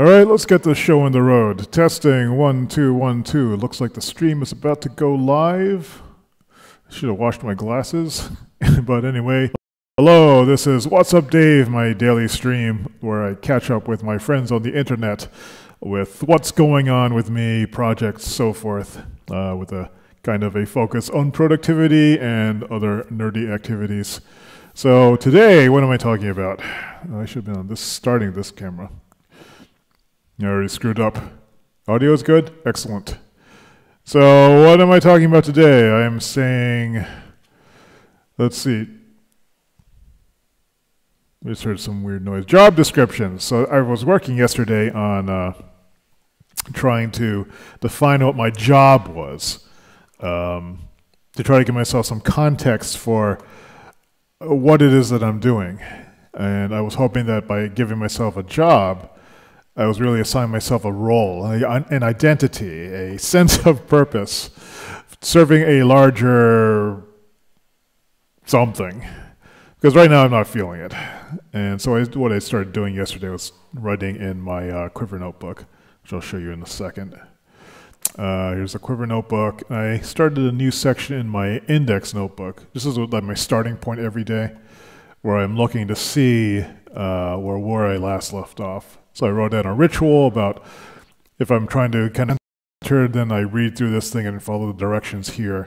All right, let's get the show on the road. Testing, 1, 2, 1, 2. It looks like the stream is about to go live. I should have washed my glasses. But anyway, hello, this is What's Up Dave, my daily stream where I catch up with my friends on the internet with what's going on with me, projects, so forth, with a kind of a focus on productivity and other nerdy activities. So today, what am I talking about? I should have been on this, starting this camera. I already screwed up. Audio is good? Excellent. So what am I talking about today? I am saying, let's see. I just heard some weird noise. Job descriptions. So I was working yesterday on trying to define what my job was, to try to give myself some context for what it is that I'm doing. And I was hoping that by giving myself a job, I was really assigning myself a role, an identity, a sense of purpose, serving a larger something. Because right now I'm not feeling it. And so what I started doing yesterday was writing in my Quiver notebook, which I'll show you in a second. Here's the Quiver notebook. I started a new section in my index notebook. This is like my starting point every day, where I'm looking to see where I last left off. So I wrote down a ritual about if I'm trying to kind of enter, then I read through this thing and follow the directions here.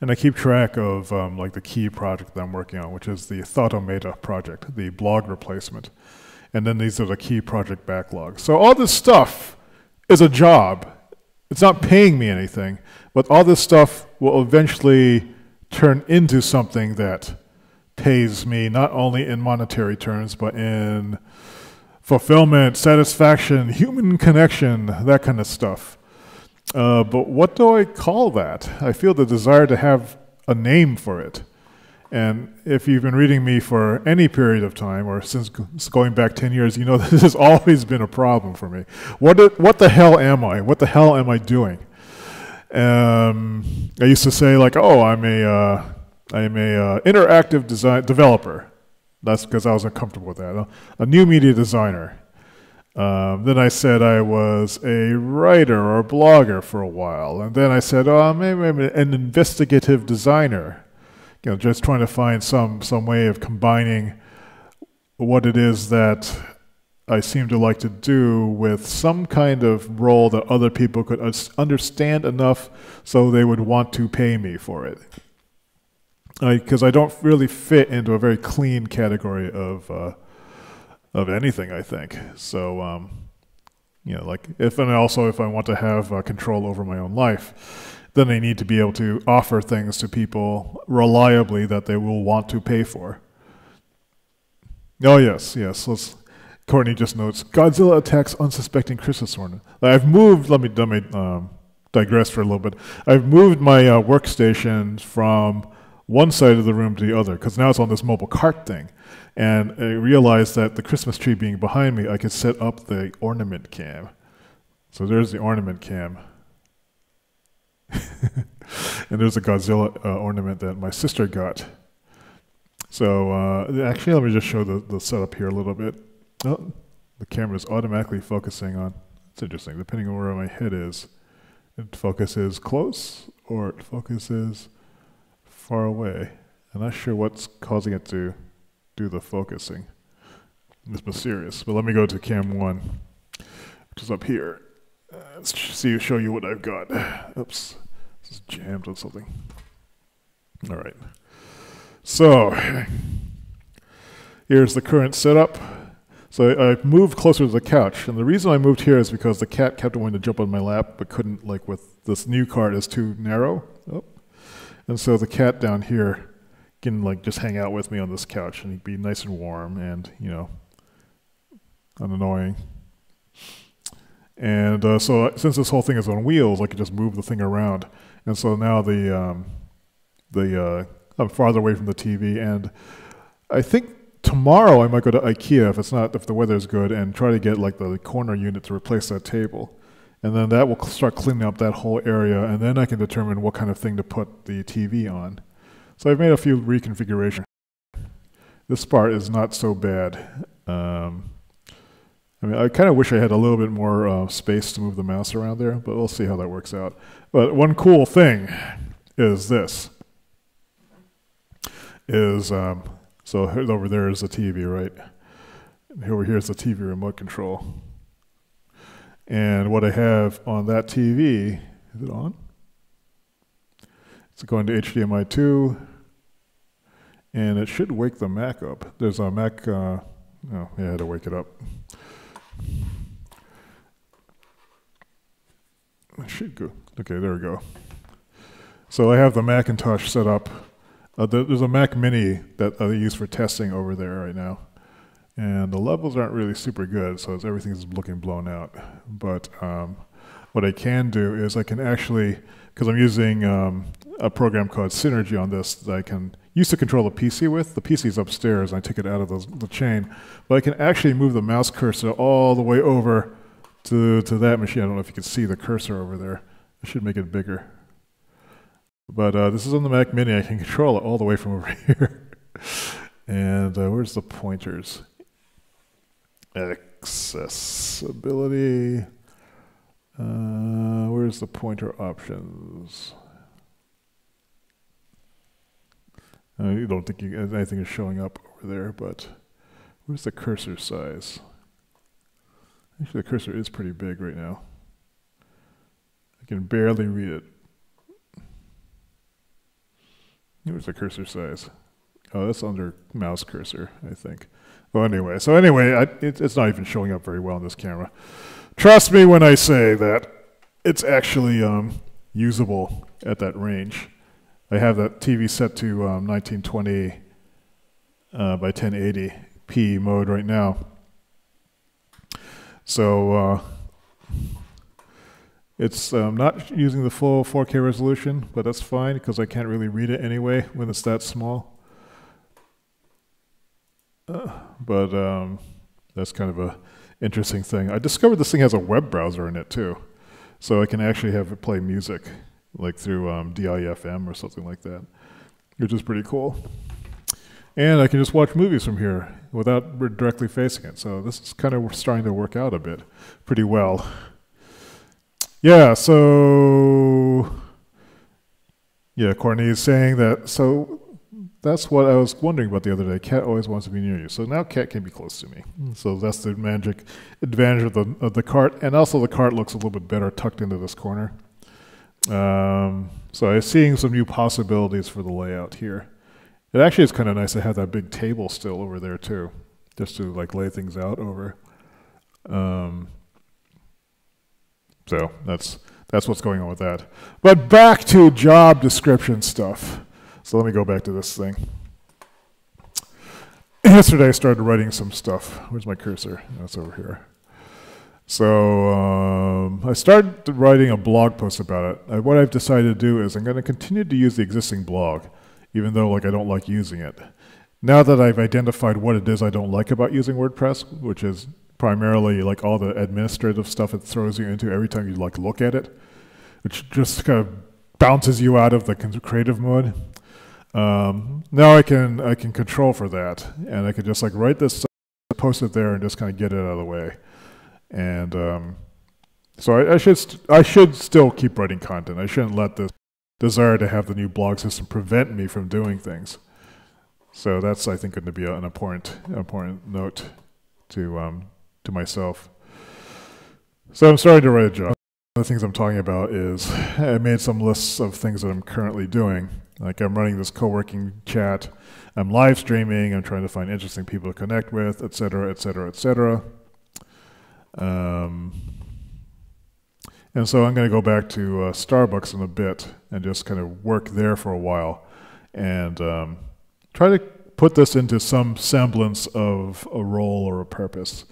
And I keep track of like the key project that I'm working on, which is the Thoughtomata project, the blog replacement. And then these are the key project backlogs. So all this stuff is a job. It's not paying me anything, but all this stuff will eventually turn into something that pays me not only in monetary terms, but in fulfillment, satisfaction, human connection, that kind of stuff. But what do I call that? I feel the desire to have a name for it. And if you've been reading me for any period of time, or since going back 10 years, you know this has always been a problem for me. What the hell am I? What the hell am I doing? I used to say like, oh, I'm a interactive design developer. That's because I was uncomfortable with that. A new media designer. Then I said I was a writer or a blogger for a while. And then I said, oh, maybe I'm an investigative designer. You know, just trying to find some way of combining what it is that I seem to like to do with some kind of role that other people could understand enough so they would want to pay me for it. Because I don't really fit into a very clean category of anything, I think. So, you know, like if I want to have control over my own life, then I need to be able to offer things to people reliably that they will want to pay for. Oh yes. Courtney just notes, Godzilla attacks unsuspecting Christmas ornament. I've moved. Let me digress for a little bit. I've moved my workstation from one side of the room to the other, because now it's on this mobile cart thing. And I realized that the Christmas tree being behind me, I could set up the ornament cam. So there's the ornament cam. And there's a Godzilla ornament that my sister got. So actually, let me just show the setup here a little bit. Oh, the camera is automatically focusing on. It's interesting, depending on where my head is. It focuses close or it focuses far away. I'm not sure what's causing it to do the focusing. It's mysterious. But let me go to cam 1, which is up here. Let's show you what I've got. Oops, this is jammed on something. All right. So here's the current setup. So I moved closer to the couch, and the reason I moved here is because the cat kept wanting to jump on my lap, but couldn't. Like with this new cart is too narrow. Oh. And so the cat down here can like just hang out with me on this couch and he'd be nice and warm and, you know, unannoying. And so since this whole thing is on wheels, I could just move the thing around. And so now I'm farther away from the TV, and I think tomorrow I might go to IKEA if the weather is good and try to get like the corner unit to replace that table. And then that will start cleaning up that whole area, and then I can determine what kind of thing to put the TV on. So I've made a few reconfigurations. This part is not so bad. I mean, I kind of wish I had a little bit more space to move the mouse around there, but we'll see how that works out. But one cool thing is this. So over there is the TV, right? And over here is the TV remote control. And what I have on that TV, is it on? It's going to HDMI 2, and it should wake the Mac up. There's a Mac, oh, yeah, I had to wake it up. It should go, okay, there we go. So I have the Macintosh set up. There's a Mac Mini that I use for testing over there right now. And the levels aren't really super good, so everything's looking blown out. But what I can do is I can actually, because I'm using a program called Synergy on this that I can use to control the PC with. The PC's upstairs, and I took it out of the chain. But I can actually move the mouse cursor all the way over to that machine. I don't know if you can see the cursor over there. I should make it bigger. But this is on the Mac Mini. I can control it all the way from over here. And where's the pointers? Accessibility. Where's the pointer options? You don't think anything is showing up over there, but where's the cursor size? Actually, the cursor is pretty big right now. I can barely read it. Where's the cursor size? Oh, that's under mouse cursor, I think. Well, anyway, it's not even showing up very well on this camera. Trust me when I say that it's actually usable at that range. I have that TV set to 1920 by 1080p mode right now. So it's not using the full 4K resolution, but that's fine because I can't really read it anyway when it's that small. But that's kind of a interesting thing. I discovered this thing has a web browser in it too, so I can actually have it play music like through DIFM or something like that, which is pretty cool. And I can just watch movies from here without directly facing it. So this is kind of starting to work out a bit, pretty well. Yeah, so yeah, Courtney is saying that, so that's what I was wondering about the other day. Cat always wants to be near you. So now Cat can be close to me. So that's the magic advantage of the cart. And also the cart looks a little bit better tucked into this corner. So I'm seeing some new possibilities for the layout here. It actually is kind of nice to have that big table still over there too, just to like lay things out over. So that's what's going on with that. But back to job description stuff. So let me go back to this thing. Yesterday I started writing some stuff. Where's my cursor? That's over here. So I started writing a blog post about it. What I've decided to do is I'm going to continue to use the existing blog, even though like I don't like using it. Now that I've identified what it is I don't like about using WordPress, which is primarily like all the administrative stuff it throws you into every time you like look at it, which just kind of bounces you out of the creative mode. Now I can control for that, and I can just like write this, post it there, and just kind of get it out of the way. And so I should still keep writing content. I shouldn't let this desire to have the new blog system prevent me from doing things. So that's, I think, going to be an important note to myself. So I'm starting to write a job. One of the things I'm talking about is I made some lists of things that I'm currently doing. Like I'm running this co-working chat, I'm live streaming, I'm trying to find interesting people to connect with, et cetera, et cetera, et cetera. And so I'm going to go back to Starbucks in a bit and just kind of work there for a while and try to put this into some semblance of a role or a purpose.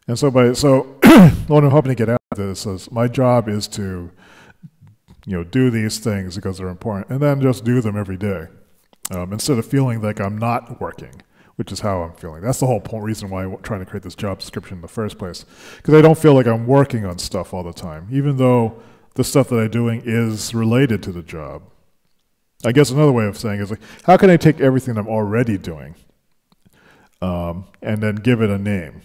And so what I'm hoping to get out of this is my job is to do these things because they're important, and then just do them every day, instead of feeling like I'm not working, which is how I'm feeling. That's the whole reason why I'm trying to create this job description in the first place, because I don't feel like I'm working on stuff all the time, even though the stuff that I'm doing is related to the job. I guess another way of saying it is like, how can I take everything I'm already doing and then give it a name?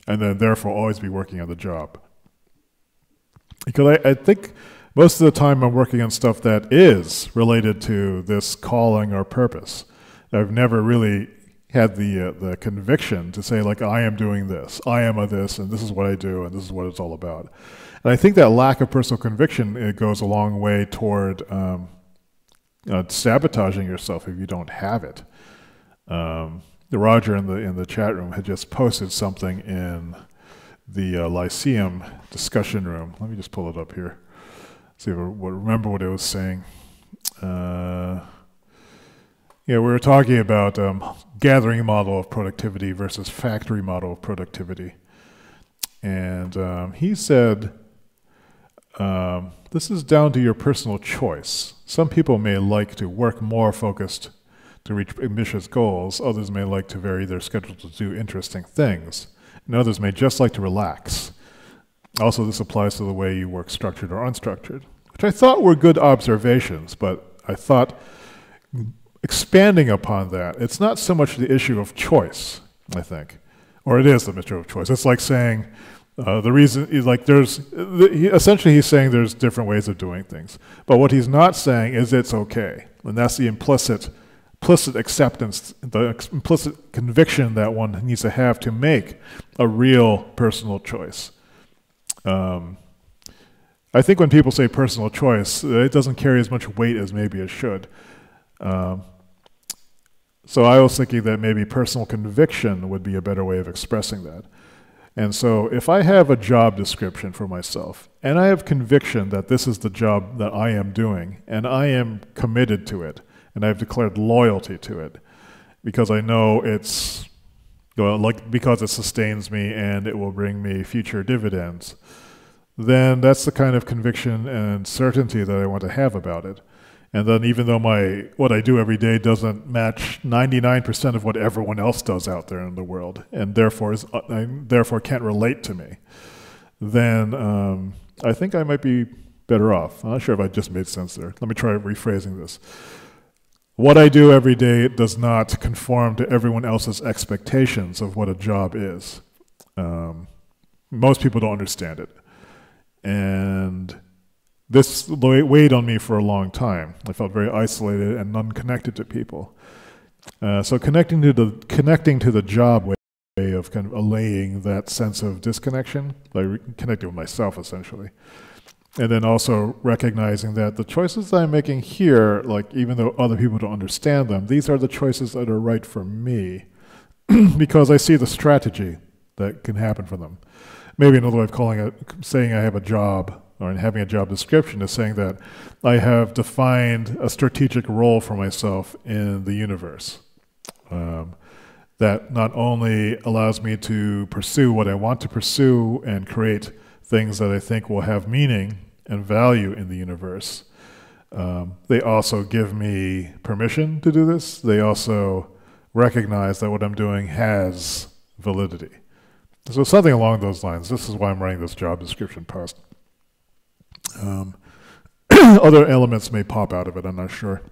and then therefore always be working on the job. Because I think most of the time I'm working on stuff that is related to this calling or purpose. I've never really had the conviction to say, like, I am doing this, I am a this, and this is what I do, and this is what it's all about. And I think that lack of personal conviction, it goes a long way toward sabotaging yourself if you don't have it. Roger in the chat room had just posted something in the Lyceum discussion room. Let me just pull it up here. See if I remember what it was saying. Yeah, we were talking about gathering model of productivity versus factory model of productivity. And he said, this is down to your personal choice. Some people may like to work more focused to reach ambitious goals. Others may like to vary their schedule to do interesting things. And others may just like to relax. Also, this applies to the way you work structured or unstructured, which I thought were good observations, but I thought expanding upon that, it's not so much the issue of choice, I think, or it is the issue of choice. It's like saying, the reason is like essentially he's saying there's different ways of doing things. But what he's not saying is it's okay. And that's the implicit acceptance, the implicit conviction that one needs to have to make a real personal choice. I think when people say personal choice, it doesn't carry as much weight as maybe it should. So I was thinking that maybe personal conviction would be a better way of expressing that. And so if I have a job description for myself, and I have conviction that this is the job that I am doing, and I am committed to it, and I've declared loyalty to it, because I know it's, well, like, because it sustains me and it will bring me future dividends, then that's the kind of conviction and certainty that I want to have about it. And then even though what I do every day doesn't match 99% of what everyone else does out there in the world, and therefore can't relate to me, then I think I might be better off. I'm not sure if I just made sense there. Let me try rephrasing this. What I do every day does not conform to everyone else's expectations of what a job is. Most people don't understand it. And this weighed on me for a long time. I felt very isolated and unconnected to people. So connecting to the job way of kind of allaying that sense of disconnection, by connecting with myself essentially. And then also recognizing that the choices that I'm making here, like even though other people don't understand them, these are the choices that are right for me because I see the strategy that can happen for them. Maybe another way of saying I have a job, or in having a job description, is saying that I have defined a strategic role for myself in the universe. That not only allows me to pursue what I want to pursue and create things that I think will have meaning and value in the universe, they also give me permission to do this. They also recognize that what I'm doing has validity. So something along those lines. This is why I'm writing this job description post. Other elements may pop out of it, I'm not sure.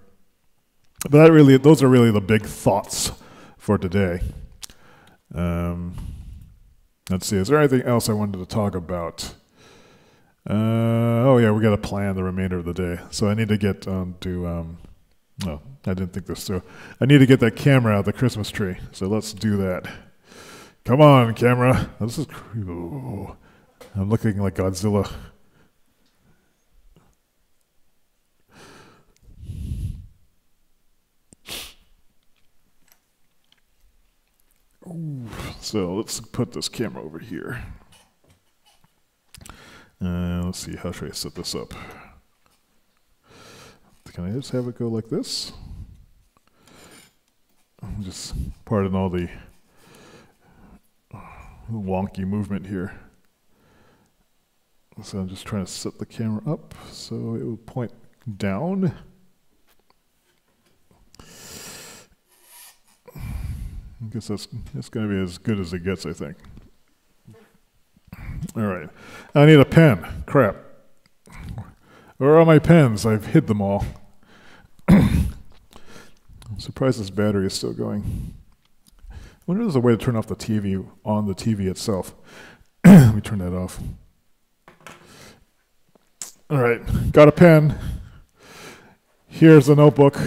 But those are really the big thoughts for today. Let's see, is there anything else I wanted to talk about? Oh yeah, we got to plan the remainder of the day. So I need to get no, I didn't think this through. I need to get that camera out of the Christmas tree. So let's do that. Come on, camera. This is creepy. Oh, I'm looking like Godzilla. Ooh, so let's put this camera over here. Let's see, how should I set this up? Can I just have it go like this? Just pardon all the wonky movement here. So I'm just trying to set the camera up so it will point down. I guess that's going to be as good as it gets, I think. All right. I need a pen. Crap. Where are my pens? I've hid them all. I'm surprised this battery is still going. wonder if there's a way to turn off the TV on the TV itself. Let me turn that off. All right, got a pen. Here's the notebook.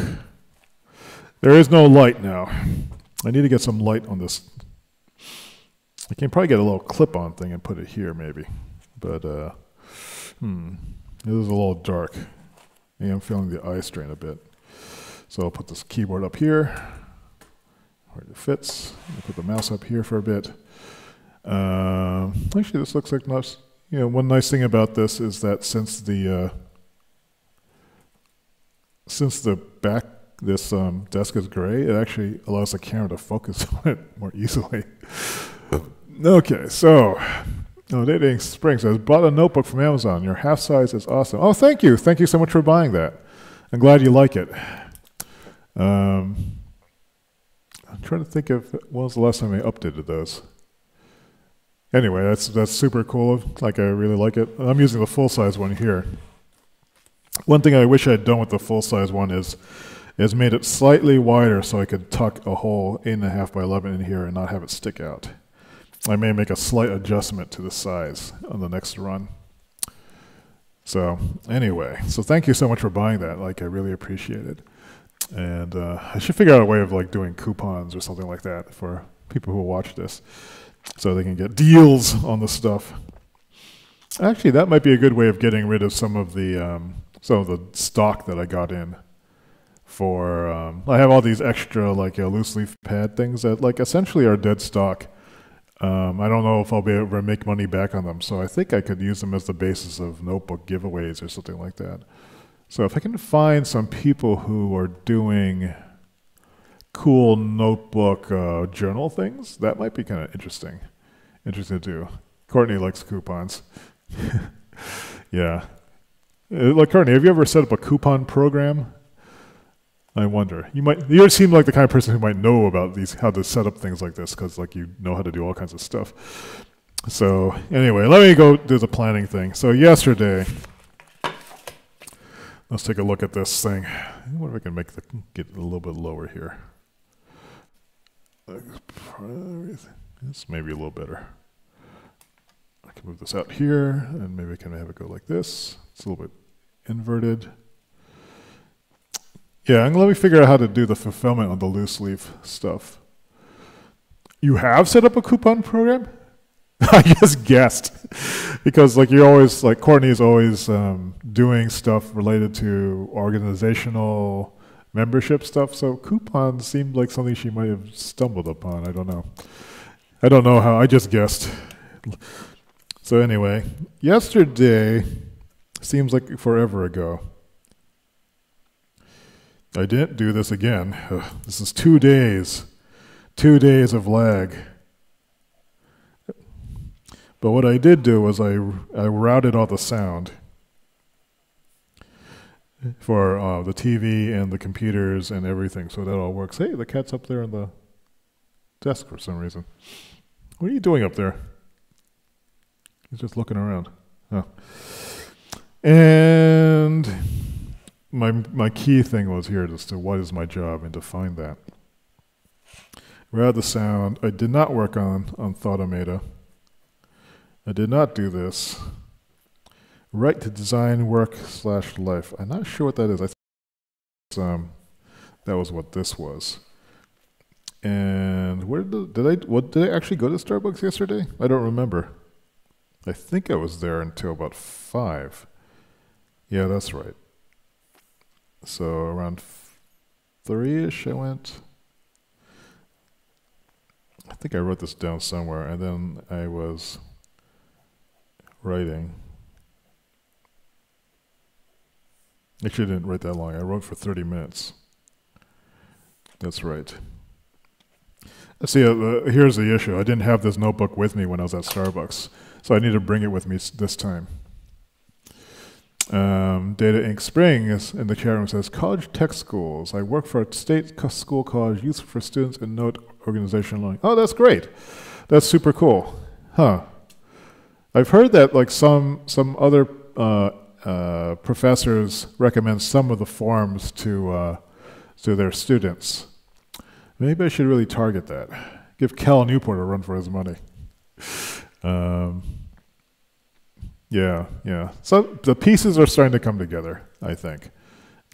There is no light now. I need to get some light on this. I can probably get a little clip-on thing and put it here maybe. But, it is a little dark. Yeah, I'm feeling the eye strain a bit. So I'll put this keyboard up here where it fits. I'll put the mouse up here for a bit. Actually, this looks like nice. You know, one nice thing about this is that since the back this desk is gray, it actually allows the camera to focus on it more easily. Okay, so Dating Spring says, bought a notebook from Amazon. Your half size is awesome. Oh, thank you. Thank you so much for buying that. I'm glad you like it. I'm trying to think of when was the last time I updated those. Anyway, that's super cool. Like, I really like it. I'm using the full-size one here. One thing I wish I had done with the full-size one is made it slightly wider so I could tuck a hole 8.5 by 11 in here and not have it stick out. I may make a slight adjustment to the size on the next run. So anyway, so thank you so much for buying that. Like, I really appreciate it. And I should figure out a way of like doing coupons or something like that for people who watch this, so they can get deals on the stuff. Actually, that might be a good way of getting rid of some of the stock that I got in for. I have all these extra like loose leaf pad things that like essentially are dead stock. I don't know if I'll be able to make money back on them, so I think I could use them as the basis of notebook giveaways or something like that. So if I can find some people who are doing cool notebook journal things, that might be kind of interesting to do. Courtney likes coupons. Yeah. Like, Courtney, have you ever set up a coupon program? I wonder. You seem like the kind of person who might know about how to set up things like this, because like you know how to do all kinds of stuff. So anyway, let me go do the planning thing. So yesterday, let's take a look at this thing. I wonder if I can get it a little bit lower here. This may be a little better. I can move this out here, and maybe I can have it go like this. It's a little bit inverted. Yeah, and let me figure out how to do the fulfillment on the loose leaf stuff. You have set up a coupon program? I just guessed. Because like you're always, like Courtney is always doing stuff related to organizational membership stuff, so coupons seemed like something she might have stumbled upon. I don't know. I don't know how, I just guessed. So anyway, yesterday seems like forever ago. I didn't do this again. This is 2 days. 2 days of lag. But what I did do was I routed all the sound for the TV and the computers and everything, so that all works. Hey, the cat's up there on the desk for some reason. What are you doing up there? He's just looking around. Oh. And my key thing was here as to what is my job and to find that. Route the sound. I did not work on Thautomata. I did not do this. Right to design work / life. I'm not sure what that is. I think that was what this was. And where did I actually go to Starbucks yesterday? I don't remember. I think I was there until about 5. Yeah, that's right. So around 3-ish I went. I think I wrote this down somewhere, and then I was writing. Actually, I didn't write that long. I wrote for 30 minutes. That's right. Let's see, here's the issue. I didn't have this notebook with me when I was at Starbucks, so I need to bring it with me this time. Data Inc. Spring is in the chat room, says, college tech schools. I work for a state school college, useful for students in note organizational learning. Oh, that's great. That's super cool. Huh. I've heard that like some other professors recommend some of the forms to their students. Maybe I should really target that, Give Cal Newport a run for his money. Yeah, yeah. So the pieces are starting to come together, I think.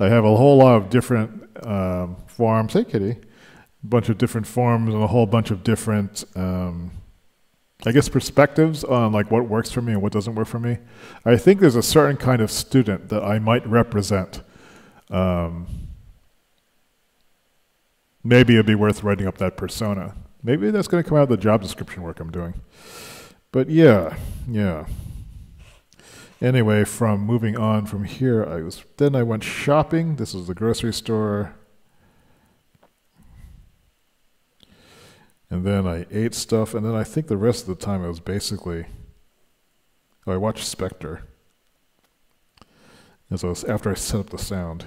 I have a whole lot of different forms. Hey, Kitty. A bunch of different forms and a whole bunch of different, I guess, perspectives on like what works for me and what doesn't work for me. I think there's a certain kind of student that I might represent. Maybe it'd be worth writing up that persona. Maybe that's going to come out of the job description work I'm doing. But yeah, yeah. Anyway, from moving on from here, then I went shopping. This was the grocery store. And then I ate stuff, and then I think the rest of the time it was basically, I watched Spectre. And so after I set up the sound,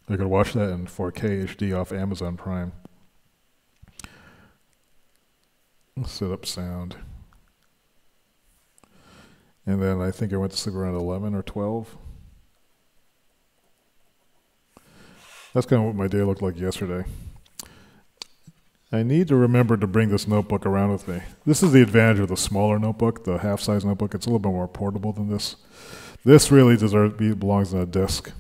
I could watch that in 4K HD off Amazon Prime. Set up sound. And then I think I went to sleep around 11 or 12. That's kind of what my day looked like yesterday. I need to remember to bring this notebook around with me. This is the advantage of the smaller notebook, the half-size notebook. It's a little bit more portable than this. This really belongs on a disk.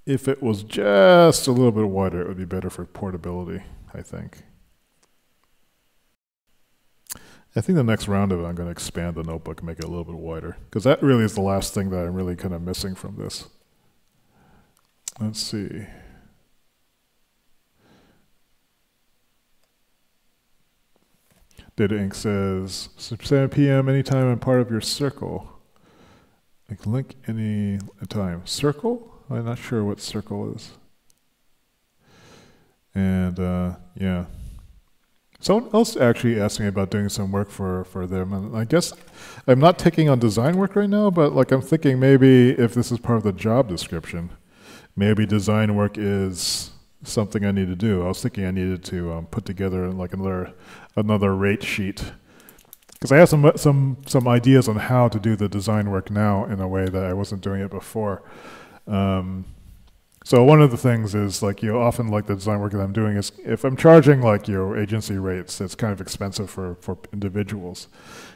If it was just a little bit wider, it would be better for portability, I think. I think the next round of it, I'm going to expand the notebook and make it a little bit wider, because that really is the last thing that I'm really kind of missing from this. Let's see. Data Inc. says, 7 p.m. anytime I'm part of your circle. Like link any time. Circle? I'm not sure what circle is. And yeah. Someone else actually asked me about doing some work for them. And I guess I'm not taking on design work right now, but like I'm thinking maybe if this is part of the job description, maybe design work is something I need to do. I was thinking I needed to put together like another rate sheet, because I have some ideas on how to do the design work now in a way that I wasn't doing it before. So one of the things is like often like the design work that I'm doing is if I'm charging like agency rates, it's kind of expensive for individuals.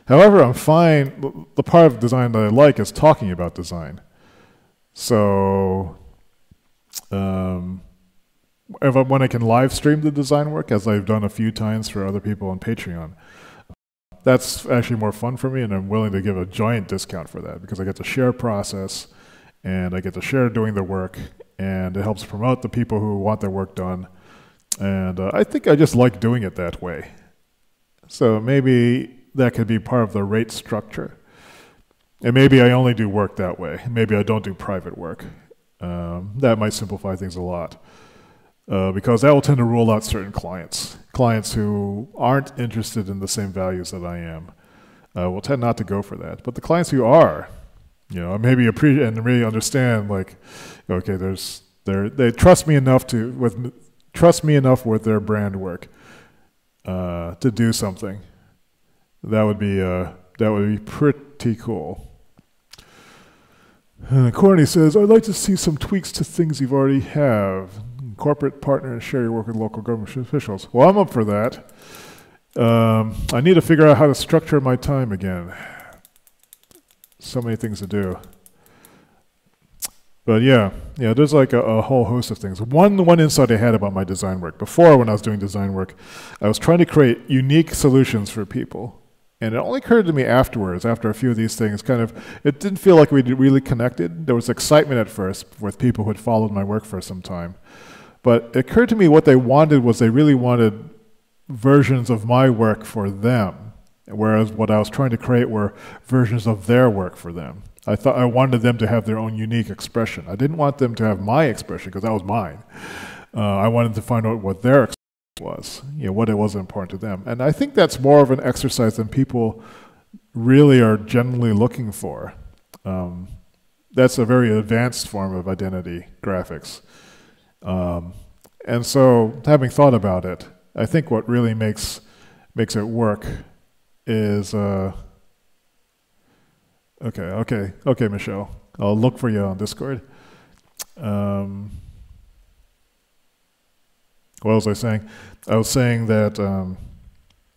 However, I'm fine. The part of design that I like is talking about design. So when I can live stream the design work, as I've done a few times for other people on Patreon, that's actually more fun for me, and I'm willing to give a giant discount for that because I get to share process and I get to share doing the work, and it helps promote the people who want their work done. And I think I just like doing it that way. So maybe that could be part of the rate structure. And maybe I only do work that way. Maybe I don't do private work. That might simplify things a lot. Because that will tend to rule out certain clients who aren't interested in the same values that I am. Will tend not to go for that. But the clients who are, maybe appreciate and really understand, like, okay, they trust me enough with their brand work to do something. That would be pretty cool. Courtney says, I'd like to see some tweaks to things you've already have. Corporate partner and share your work with local government officials. Well, I'm up for that. I need to figure out how to structure my time again. So many things to do. But yeah, there's like a whole host of things. One insight I had about my design work, before when I was doing design work, I was trying to create unique solutions for people. And it only occurred to me afterwards, after a few of these things, it didn't feel like we really connected. There was excitement at first with people who had followed my work for some time. But it occurred to me what they wanted was they really wanted versions of my work for them, whereas what I was trying to create were versions of their work for them. I wanted them to have their own unique expression. I didn't want them to have my expression, because that was mine. I wanted to find out what their expression was, what it was important to them. And I think that's more of an exercise than people really are generally looking for. That's a very advanced form of identity graphics. And so, having thought about it, I think what really makes it work is okay, Michelle. I'll look for you on Discord. What was I saying? I was saying that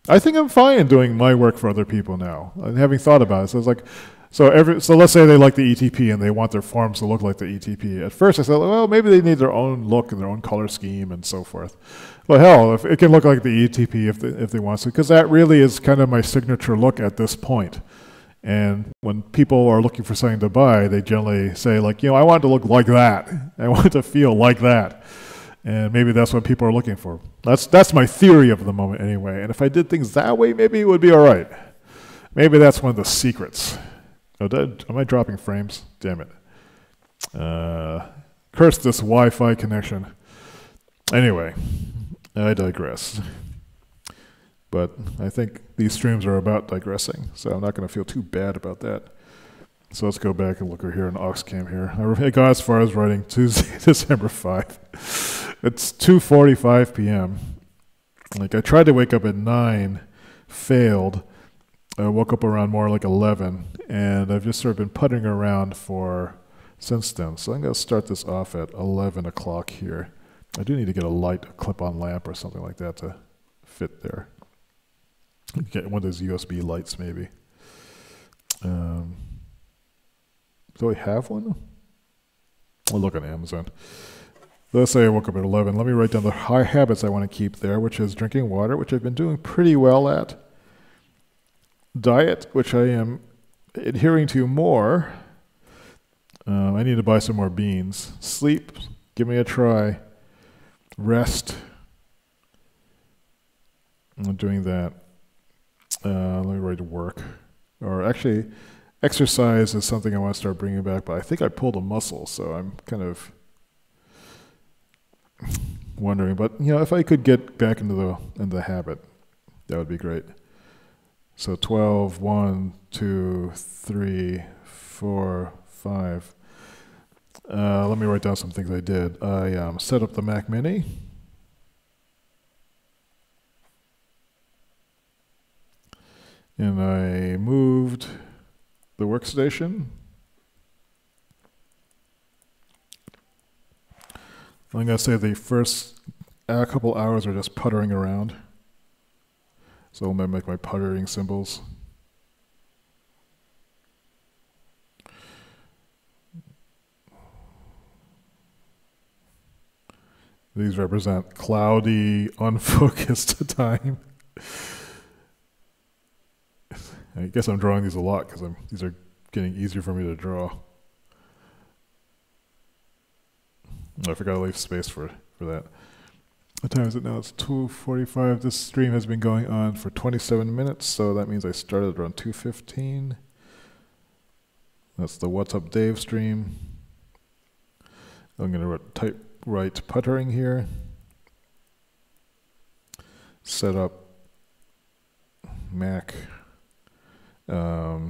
I think I'm fine doing my work for other people now. And having thought about it, so it's like, so let's say they like the ETP and they want their forms to look like the ETP. At first I said, well, maybe they need their own look and their own color scheme and so forth. Well, hell, if it can look like the ETP if they want to, because that really is kind of my signature look at this point. And when people are looking for something to buy, they generally say, like, I want it to look like that. I want it to feel like that. And maybe that's what people are looking for. That's my theory of the moment anyway. And if I did things that way, maybe it would be all right. Maybe that's one of the secrets. Oh, am I dropping frames? Damn it. Curse this Wi-Fi connection. Anyway, I digress. But I think these streams are about digressing, so I'm not going to feel too bad about that. So let's go back and look over here in Oxcam here. I got as far as writing Tuesday, December 5. It's 2:45 p.m. Like, I tried to wake up at 9, failed. I woke up around more like 11, and I've just sort of been puttering around since then. So I'm going to start this off at 11 o'clock here. I do need to get a clip-on lamp or something like that to fit there. Get one of those USB lights, maybe. Do I have one? I'll look on Amazon. Let's say I woke up at 11. Let me write down the high habits I want to keep there, which is drinking water, which I've been doing pretty well at. Diet, which I am adhering to more. I need to buy some more beans. Sleep, give me a try. Rest. I'm doing that. Let me write work. Or actually, exercise is something I want to start bringing back, but I think I pulled a muscle, so I'm kind of wondering. But if I could get back into the habit, that would be great. So 12, 1, 2, 3, 4, 5. Let me write down some things I did. I set up the Mac Mini. And I moved the workstation. I'm going to say the first couple hours are just puttering around. So I'm going to make my puttering symbols. These represent cloudy, unfocused time. I guess I'm drawing these a lot because these are getting easier for me to draw. I forgot to leave space for that. What time is it now? It's 2:45. This stream has been going on for 27 minutes, so that means I started around 2:15. That's the What's Up Dave stream. I'm going to type right puttering here. Set up Mac. Forward.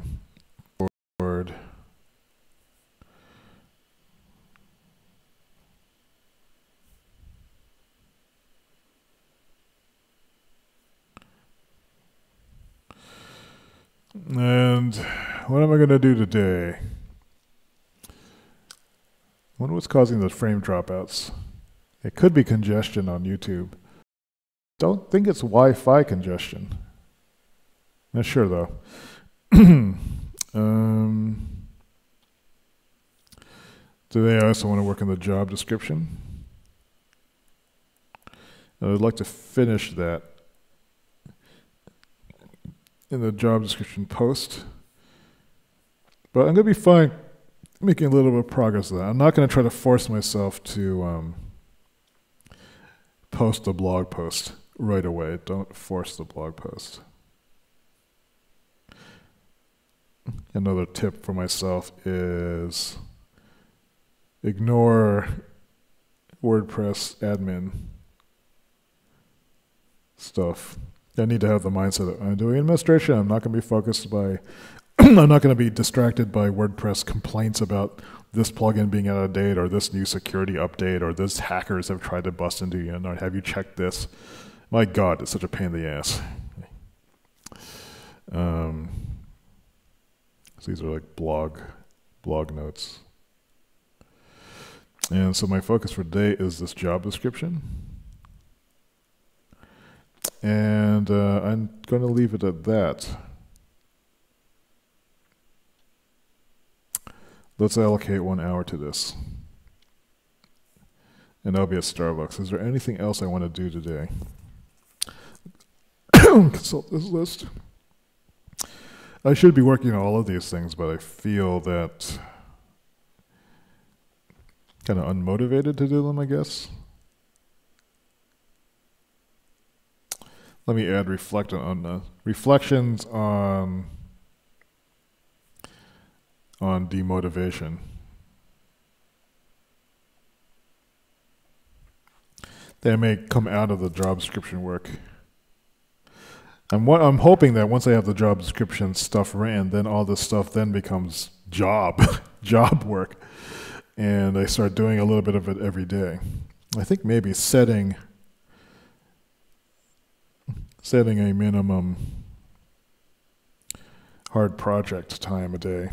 And what am I going to do today? I wonder what's causing those frame dropouts. It could be congestion on YouTube. Don't think it's Wi-Fi congestion. Not sure though. Today I also want to work on the job description. I would like to finish that in the job description post. But I'm going to be fine making a little bit of progress with that. I'm not going to try to force myself to post a blog post right away. Don't force the blog post. Another tip for myself is ignore WordPress admin stuff. I need to have the mindset that I'm doing administration. I'm not going to be focused by, I'm not going to be distracted by WordPress complaints about this plugin being out of date or this new security update or this hackers have tried to bust into you and have you checked this. My God, it's such a pain in the ass. So these are like blog notes. And so my focus for today is this job description. And I'm going to leave it at that. Let's allocate 1 hour to this. And I'll be at Starbucks. Is there anything else I want to do today? Consult this list. I should be working on all of these things, but I feel that kind of unmotivated to do them, I guess. Let me add reflections on demotivation. They may come out of the job description work. I'm hoping that once I have the job description stuff ran, then all this stuff then becomes job work, and I start doing a little bit of it every day. I think maybe setting a minimum hard project time a day.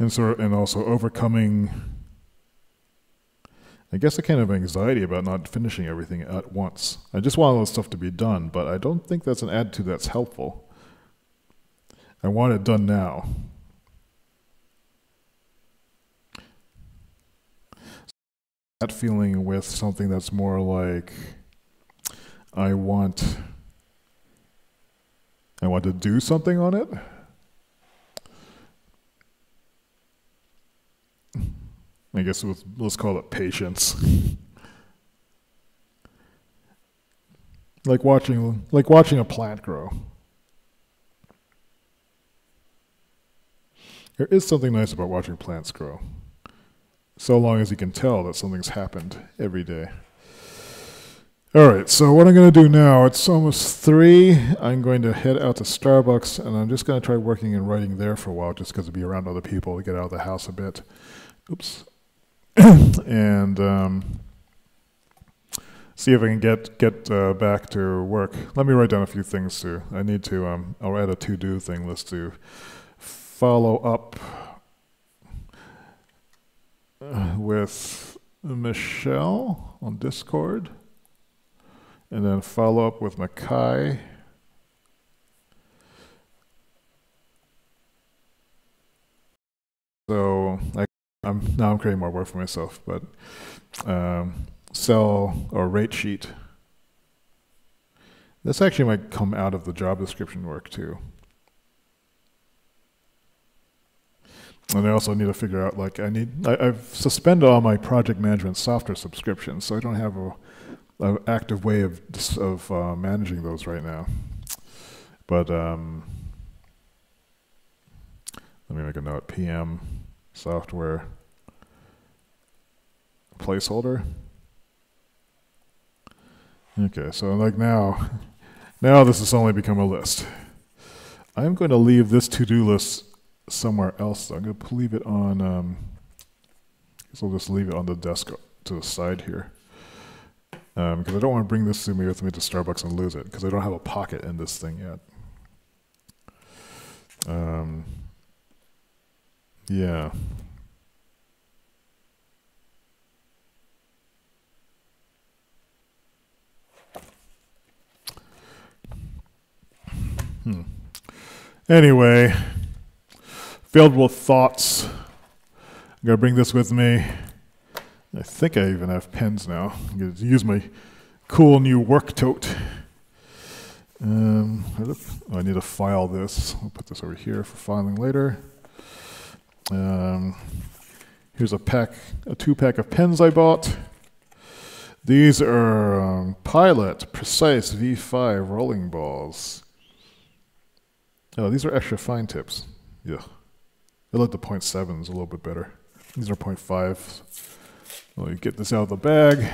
And also overcoming, I guess, a kind of anxiety about not finishing everything at once. I just want all this stuff to be done, but I don't think that's an attitude that's helpful. I want it done now. That feeling with something that's more like, I want to do something on it. I guess let's call it patience. like watching a plant grow. There is something nice about watching plants grow, so long as you can tell that something's happened every day. All right, so what I'm going to do now, it's almost 3. I'm going to head out to Starbucks, and I'm just going to try working and writing there for a while, just because to be around other people, to get out of the house a bit. Oops. And see if I can get back to work. Let me write down a few things too. I need to, I'll add a to-do thing list to follow up with Michelle on Discord, and then follow up with Makai. So I'm creating more work for myself, but sell or rate sheet. This actually might come out of the job description work too. And I also need to figure out, like, I've suspended all my project management software subscriptions, so I don't have an active way of managing those right now. But let me make a note. PM software placeholder. Okay, so like now this has only become a list. I'm going to leave this to-do list somewhere else, though. I'm going to leave it on, I guess I'll just leave it on the desk to the side here. Because I don't want to bring this with me to Starbucks and lose it, because I don't have a pocket in this thing yet. Yeah. Anyway, filled with thoughts. I'm going to bring this with me. I think I even have pens now. I'm going to use my cool new work tote. I need to file this. I'll put this over here for filing later. Here's a 2-pack of pens I bought. These are Pilot Precise V5 rolling balls. Oh, these are extra fine tips. Yeah. I like the 0.7s a little bit better. These are 0.5. Well, you get this out of the bag.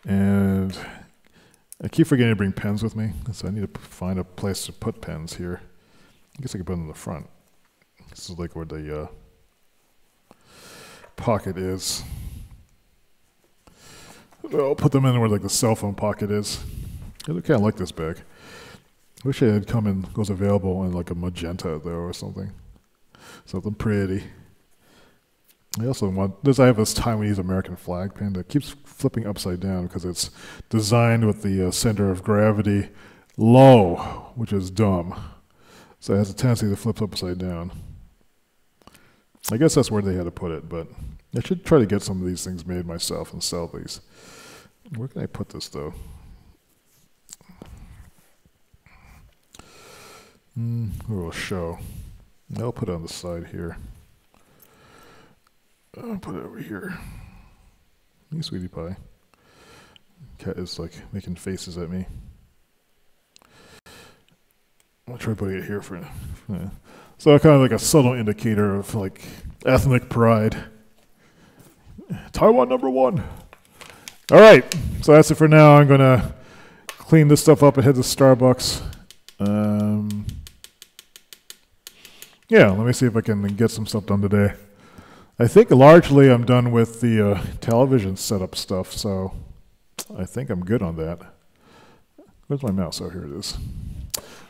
And I keep forgetting to bring pens with me, so I need to find a place to put pens here. I guess I could put them in the front. This is like where the pocket is. I'll put them in where like the cell phone pocket is. I kind of like this bag. Wish it had was available in like a magenta though or something. Something pretty. I also I have this Taiwanese American flag pin that keeps flipping upside down because it's designed with the center of gravity low, which is dumb. So it has a tendency to flip upside down. I guess that's where they had to put it, but I should try to get some of these things made myself and sell these. Where can I put this though? Where will show? I'll put it on the side here. I'll put it over here. Hey, sweetie pie. Cat is like making faces at me. I'll try putting it here for. So kind of like a subtle indicator of like ethnic pride. Taiwan #1. All right, so that's it for now. I'm gonna clean this stuff up and head to Starbucks. Yeah, let me see if I can get some stuff done today. I think largely I'm done with the television setup stuff, so I think I'm good on that. Where's my mouse? Oh, here it is.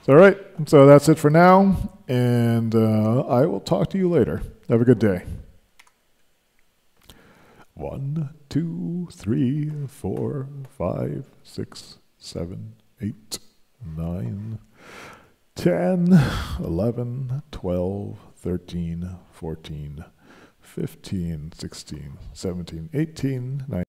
So, all right, so that's it for now, and I will talk to you later. Have a good day. 1, 2, 3, 4, 5, 6, 7, 8, 9, 10, 11, 12, 13, 14, 15, 16, 17, 18, 19.